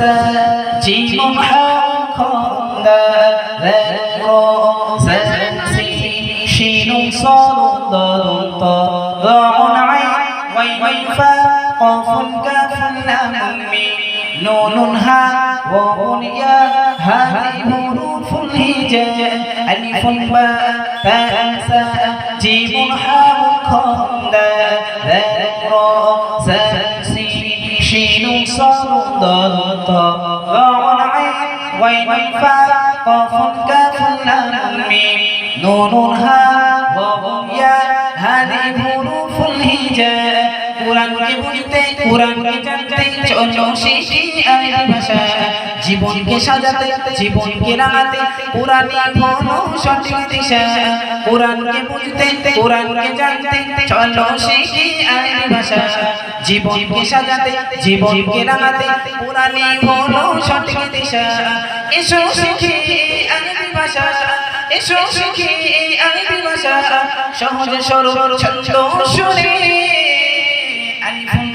سا جيم حاء دال را سا سين شين صاد ضاد طاء عين غين فاء قاف كاف لام ميم نون هاء واو ياء هذه حروف الهجاء ألف باء تاء ساء جيم حاء دال را سا سين شين صاد ضاد طاء عين غين فاء قاف كاف لام ميم نون هاء واو ياء هذه حروف الهجاء কোরআনকে বুঝতে কোরআনকে জানতে চলো শিখি আরবি ভাষা জীবনকে সাজাতে জীবনকে রাঙাতে কোরআনই হলো সঠিক দিশা কোরআনকে বুঝতে কোরআনকে জানতে চলো শিখি আরবি ভাষা জীবনকে সাজাতে জীবনকে রাঙাতে কোরআনই হলো সঠিক দিশা এসো শিখি আরবি ভাষা এসো শিখি আরবি ভাষা সহজ সরল ছন্দ সুরে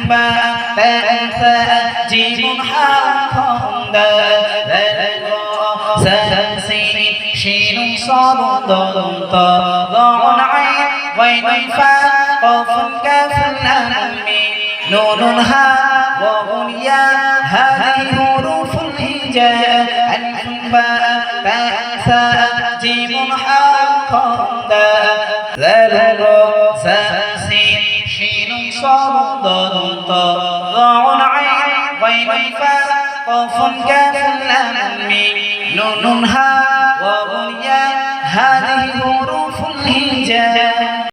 باء تاء ثاء جيم حاء دال را سا سين شين صاد ضاد طاء عين غين فاء قاف كاف لام ميم نون هاء واو ياء هذه حروف الهجاء ألف باء تاء ثاء جيم حاء دال را سا سين شين صاد ضاد طاء عين غين فاء قاف كاف لام ميم نون هاء